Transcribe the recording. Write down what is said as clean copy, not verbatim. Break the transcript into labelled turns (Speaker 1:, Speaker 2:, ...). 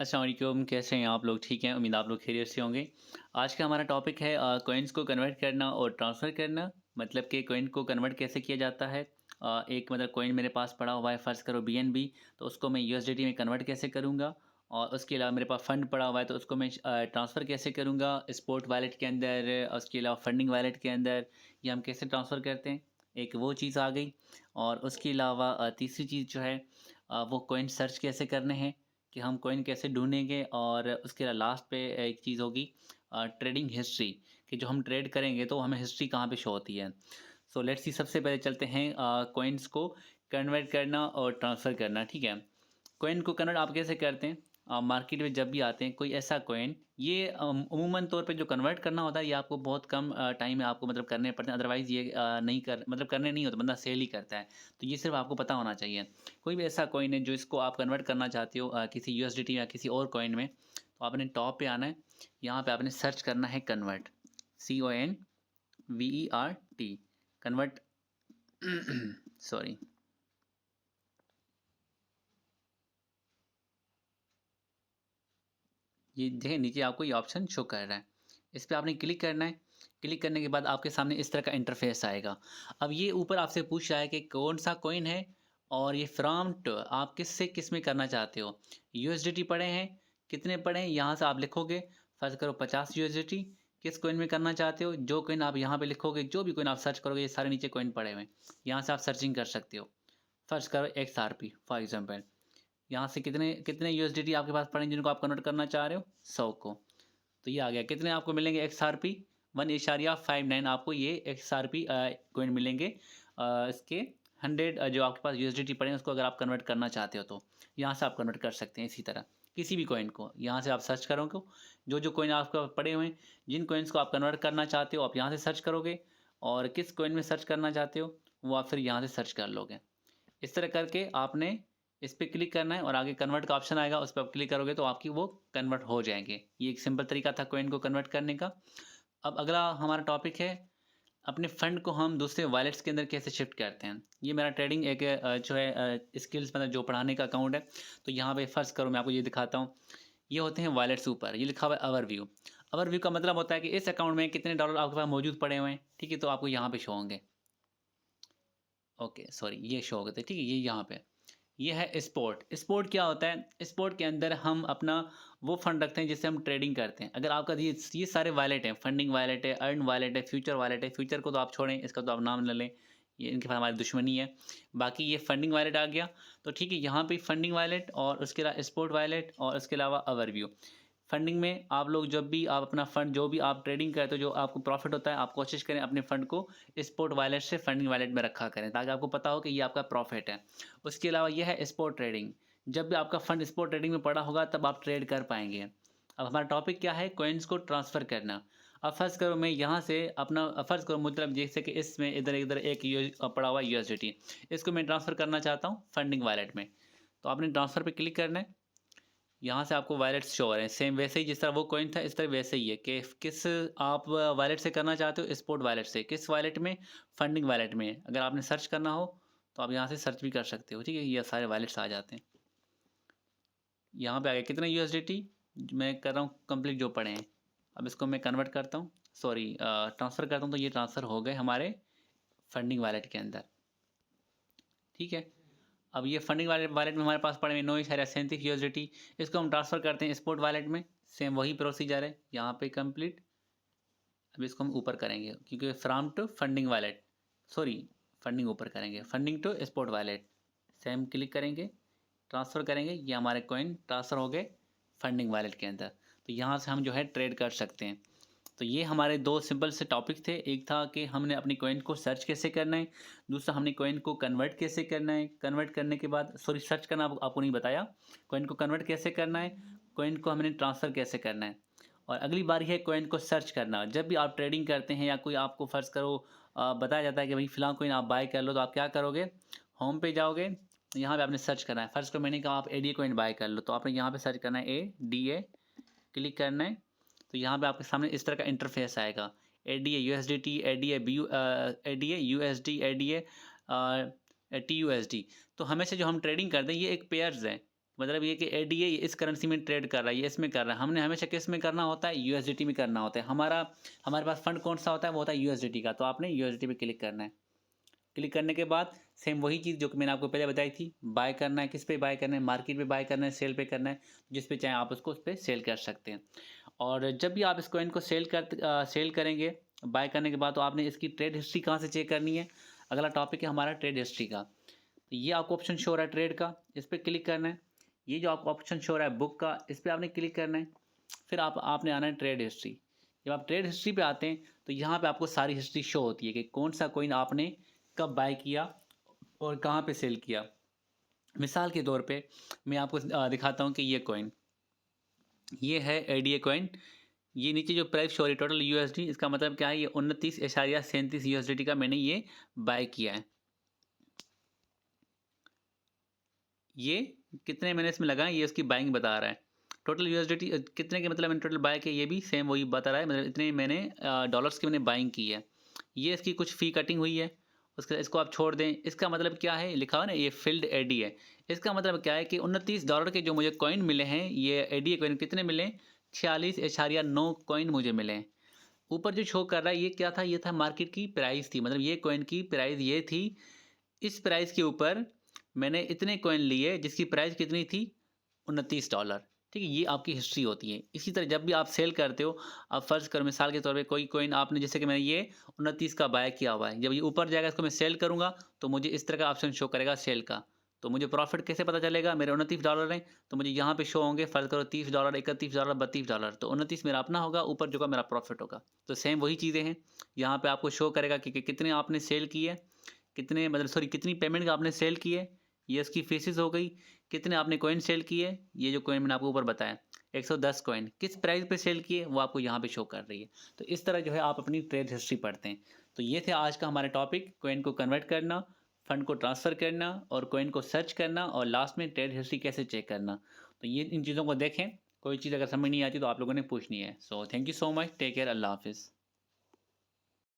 Speaker 1: अस्सलाम वालेकुम, कैसे हैं आप लोग? ठीक हैं, उम्मीद आप लोग खैरियत से होंगे। आज का हमारा टॉपिक है कॉइन्स को कन्वर्ट करना और ट्रांसफ़र करना। मतलब कि कॉइन को कन्वर्ट कैसे किया जाता है। एक मतलब कॉइन मेरे पास पड़ा हुआ है, फ़र्ज़ करो बीएनबी, तो उसको मैं यूएसडीटी में कन्वर्ट कैसे करूँगा। और उसके अलावा मेरे पास फ़ंड पड़ा हुआ है, तो उसको मैं ट्रांसफ़र कैसे करूँगा स्पॉट वॉलेट के अंदर, उसके अलावा फंडिंग वॉलेट के अंदर, ये हम कैसे ट्रांसफ़र करते हैं। एक वो चीज़ आ गई। और उसके अलावा तीसरी चीज़ जो है, वो कॉइन सर्च कैसे करने हैं, कि हम कॉइन कैसे ढूँढेंगे। और उसके लास्ट पे एक चीज़ होगी, ट्रेडिंग हिस्ट्री, कि जो हम ट्रेड करेंगे तो हमें हिस्ट्री कहाँ पे शो होती है। सो लेट्स सी, सबसे पहले चलते हैं कॉइन्स को कन्वर्ट करना और ट्रांसफ़र करना, ठीक है। कॉइन को कन्वर्ट आप कैसे करते हैं? मार्केट में जब भी आते हैं कोई ऐसा कॉइन, ये अमूमन तौर पे जो कन्वर्ट करना होता है, ये आपको बहुत कम टाइम में आपको मतलब करने पड़ते हैं, अदरवाइज़ ये नहीं कर मतलब करने नहीं होते, बंदा सेल ही करता है। तो ये सिर्फ़ आपको पता होना चाहिए। कोई भी ऐसा कॉइन है जो इसको आप कन्वर्ट करना चाहते हो किसी यूएसडीटी या किसी और कॉइन में, तो आपने टॉप पे आना है। यहाँ पे आपने सर्च करना है कन्वर्ट, CONVERT, कन्वर्ट। सॉरी। ये देखें, नीचे आपको ये ऑप्शन शो कर रहा है। इस पे आपने क्लिक करना है। क्लिक करने के बाद आपके सामने इस तरह का इंटरफ़ेस आएगा। अब ये ऊपर आपसे पूछ रहा है कि कौन-सा कॉइन है और ये फ्रॉम टू आप किससे किस में करना चाहते हो। यूएसडीटी पड़े हैं, कितने पड़े हैं, यहाँ से आप लिखोगे। फ़र्ज़ करो 50 यूएसडीटी, किस कॉइन में करना चाहते हो, जो कॉइन आप यहाँ पे लिखोगे, जो भी कॉइन आप सर्च करोगे, ये सारे नीचे कॉइन पड़े हुए हैं। यहाँ से आप सर्चिंग कर सकते हो। फ़र्ज़ करो एक्सआरपी फॉर एग्ज़ाम्पल। यहाँ से कितने कितने यूएसडीटी आपके पास पड़े हैं जिनको आप कन्वर्ट करना चाह रहे हो? 100 को। तो ये आ गया। कितने आपको मिलेंगे एक्सआरपी? 1.59 आपको ये एक्सआरपी कॉइन मिलेंगे। इसके 100 जो आपके पास यूएसडीटी पड़े हैं, उसको अगर आप कन्वर्ट करना चाहते हो तो। यहाँ से आप कन्वर्ट कर सकते हैं इसी तरह, किसी भी कॉइन को। यहाँ से आप सर्च करोगे, जो कॉइन आपके पास पड़े हुए हैं, जिन कॉइन्स को आप कन्वर्ट करना चाहते हो, आप यहाँ से सर्च करोगे। और किस कॉइन में सर्च करना चाहते हो, वो आप फिर यहाँ से सर्च कर लोगे। इस तरह करके आपने इस पे क्लिक करना है और आगे कन्वर्ट का ऑप्शन आएगा, उस पे आप क्लिक करोगे तो आपकी वो कन्वर्ट हो जाएँगे। ये एक सिंपल तरीका था कॉइन को कन्वर्ट करने का। अब अगला हमारा टॉपिक है, अपने फंड को हम दूसरे वॉलेट्स के अंदर कैसे शिफ्ट करते हैं। ये मेरा ट्रेडिंग एक जो है स्किल्स मतलब जो पढ़ाने का अकाउंट है। तो यहाँ पे फ़र्ज़ करो मैं आपको ये दिखाता हूँ। ये होते हैं वॉलेट्स ऊपर, ये लिखा हुआ है ओवरव्यू। ओवरव्यू का मतलब होता है कि इस अकाउंट में कितने डॉलर आपके पास मौजूद पड़े हुए हैं, ठीक है? तो आपको यहाँ पे शो होंगे। ओके, सॉरी, ये शो हो गए थे, ठीक है? ये यहाँ पे। ये है स्पोर्ट। स्पोर्ट क्या होता है? स्पोर्ट के अंदर हम अपना वो फंड रखते हैं जिससे हम ट्रेडिंग करते हैं। अगर आपका ये सारे वॉलेट हैं, फंडिंग वॉलेट है, अर्न वॉलेट है, फ्यूचर वॉलेट है। फ्यूचर को तो आप छोड़ें, इसका तो आप नाम ना लें, ये इनके साथ हमारी दुश्मनी है। बाकी ये फंडिंग वॉलेट आ गया। तो ठीक है, यहाँ पे फंडिंग वॉलेट और उसके अलावा स्पोर्ट वॉलेट और उसके अलावा ओवरव्यू। फंडिंग में आप लोग जब भी आप अपना फंड जो भी आप ट्रेडिंग करते हो, जो आपको प्रॉफिट होता है, आप कोशिश करें अपने फंड को स्पोर्ट वॉलेट से फंडिंग वॉलेट में रखा करें, ताकि आपको पता हो कि ये आपका प्रॉफिट है। उसके अलावा ये है स्पॉट ट्रेडिंग। जब भी आपका फंड स्पॉट ट्रेडिंग में पड़ा होगा, तब आप ट्रेड कर पाएँगे। अब हमारा टॉपिक क्या है? कॉइन्स को ट्रांसफ़र करना। अब फ़र्ज़ करो मैं यहाँ से अपना फ़र्ज़ करो मतलब जैसे कि इसमें इधर-इधर एक पड़ा हुआ है यूएसडीटी। इसको मैं ट्रांसफ़र करना चाहता हूँ फंडिंग वॉलेट में। तो आपने ट्रांसफ़र पे क्लिक करना है। यहाँ से आपको वॉलेट्स शो हो रहे हैं, सेम वैसे ही जिस तरह वो कॉइन था, इस तरह वैसे ही है कि किस आप वॉलेट से करना चाहते हो, स्पॉट वॉलेट से, किस वॉलेट में, फंडिंग वॉलेट में। अगर आपने सर्च करना हो, तो आप यहाँ से सर्च भी कर सकते हो, ठीक है? ये सारे वॉलेट्स आ जाते हैं। यहाँ पे आ गए कितने यूएसडीटी, मैं कर रहा हूँ कंप्लीट जो पड़े हैं। अब इसको मैं कन्वर्ट करता हूँ, सॉरी ट्रांसफ़र करता हूँ, तो ये ट्रांसफ़र हो गए हमारे फंडिंग वॉलेट के अंदर, ठीक है? अब ये फंडिंग वॉलेट में हमारे पास पड़े हुए 9,37 यूएसडीटी। इसको हम ट्रांसफ़र करते हैं स्पॉट वॉलेट में। सेम वही प्रोसीजर है, यहाँ पे कंप्लीट। अब इसको हम ऊपर करेंगे, क्योंकि from to funding wallet, sorry, funding ऊपर करेंगे, funding to spot wallet. Same click करेंगे, ट्रांसफ़र करेंगे, ये हमारे कॉइन ट्रांसफ़र हो गए फंडिंग वॉलेट के अंदर। तो यहाँ से हम जो है ट्रेड कर सकते हैं। तो ये हमारे 2 सिंपल से टॉपिक थे। एक था कि हमने अपनी कॉइन को सर्च कैसे करना है, दूसरा हमने कॉइन को कन्वर्ट कैसे करना है, कन्वर्ट करने के बाद सॉरी सर्च करना आपको नहीं बताया, कॉइन को कन्वर्ट कैसे करना है, कॉइन को हमने ट्रांसफ़र कैसे करना है। और अगली बारी है कॉइन को सर्च करना। जब भी आप ट्रेडिंग करते हैं या कोई आपको फ़र्ज़ करो बताया जाता है कि भाई फ़लाँ कॉइन आप बाय कर लो, तो आप क्या करोगे? होम पे जाओगे, यहाँ पे आपने सर्च करना है। फ़र्ज़ करो मैंने कहा आप एडीए कॉइन बाय कर लो, तो आपने यहाँ पे सर्च करना है एडीए, क्लिक करना है। तो यहाँ पे आपके सामने इस तरह का इंटरफेस आएगा। ADA USDT, ADA ADA USD, ADA TUSD. तो हमेशा जो हम ट्रेडिंग करते हैं, ये एक पेयर्स है, मतलब ये कि एडीए इस करेंसी में ट्रेड कर रहा है, ये इसमें कर रहा है। हमने हमेशा किस में करना होता है? यूएसडीटी में करना होता है। हमारे पास फंड कौन सा होता है? वो होता है यूएसडीटी का। तो आपने यूएसडीटी पे क्लिक करना है। क्लिक करने के बाद सेम वही चीज़ जो कि मैंने आपको पहले बताई थी, बाय करना है। किस पे बाय करना है? मार्केट पे बाय करना है, सेल पे करना है। जिस पे चाहें आप उसको उस पे सेल कर सकते हैं। और जब भी आप इस कॉइन को सेल करेंगे, बाय करने के बाद, तो आपने इसकी ट्रेड हिस्ट्री कहाँ से चेक करनी है? अगला टॉपिक है हमारा ट्रेड हिस्ट्री का। तो ये आपको ऑप्शन शो हो रहा है ट्रेड का, इस पर क्लिक करना है। ये जो आपको ऑप्शन शो हो रहा है बुक का, इस पर आपने क्लिक करना है। फिर आपने आना है ट्रेड हिस्ट्री। जब आप ट्रेड हिस्ट्री पे आते हैं तो यहाँ पे आपको सारी हिस्ट्री शो होती है कि कौन सा कॉइन आपने कब बाय किया और कहाँ पे सेल किया। मिसाल के तौर पे मैं आपको दिखाता हूँ कि ये कॉइन, ये है एडीए कॉइन। ये नीचे जो प्राइस शो रही टोटल यूएसडी, इसका मतलब क्या है? ये 29.37 यूएसडी का मैंने ये बाय किया है। ये कितने मैंने इसमें लगाए, ये उसकी बाइंग बता रहा है। टोटल यूएसडी कितने के मतलब मैंने टोटल बाय किया, ये भी सेम वही बता रहा है। मतलब इतने मैंने डॉलर्स की मैंने बाइंग की है। ये इसकी कुछ फ़ी कटिंग हुई है, उसके इसको आप छोड़ दें। इसका मतलब क्या है? लिखा हुआ ना ये फील्ड एडी है। इसका मतलब क्या है कि $29 के जो मुझे कॉइन मिले हैं, ये एडी कॉइन कितने मिले? 46.9 कॉइन मुझे मिले हैं। ऊपर जो शो कर रहा है ये क्या था? ये था मार्केट की प्राइस थी, मतलब ये कॉइन की प्राइस ये थी। इस प्राइस के ऊपर मैंने इतने कॉइन लिए जिसकी प्राइस कितनी थी? $29। ठीक है, ये आपकी हिस्ट्री होती है। इसी तरह जब भी आप सेल करते हो, आप फ़र्ज़ करो मिसाल के तौर पे कोई कॉइन आपने, जैसे कि मैंने ये 29 का बाय किया हुआ है, जब ये ऊपर जाएगा इसको मैं सेल करूँगा तो मुझे इस तरह का ऑप्शन शो करेगा सेल का। तो मुझे प्रॉफिट कैसे पता चलेगा? मेरे $29 हैं तो मुझे यहाँ पे शो होंगे, फ़र्ज़ करो $30, $31, $32, तो 29 मेरा अपना होगा, ऊपर जो का मेरा प्रॉफिट होगा। तो सेम वही चीज़ें हैं, यहाँ पे आपको शो करेगा कि कितने आपने सेल किए, कितने मतलब सॉरी कितनी पेमेंट का आपने सेल किए, ये इसकी फीसेस हो गई। कितने आपने कॉइन सेल किए, ये जो कॉइन मैंने आपको ऊपर बताया 110 कॉइन किस प्राइस पे सेल किए वो आपको यहाँ पे शो कर रही है। तो इस तरह जो है आप अपनी ट्रेड हिस्ट्री पढ़ते हैं। तो ये थे आज का हमारा टॉपिक, कॉइन को कन्वर्ट करना, फंड को ट्रांसफ़र करना और कॉइन को सर्च करना और लास्ट में ट्रेड हिस्ट्री कैसे चेक करना। तो ये इन चीज़ों को देखें, कोई चीज़ अगर समझ नहीं आती तो आप लोगों ने पूछनी है। So thank you so much, take care, अल्लाह हाफिज़।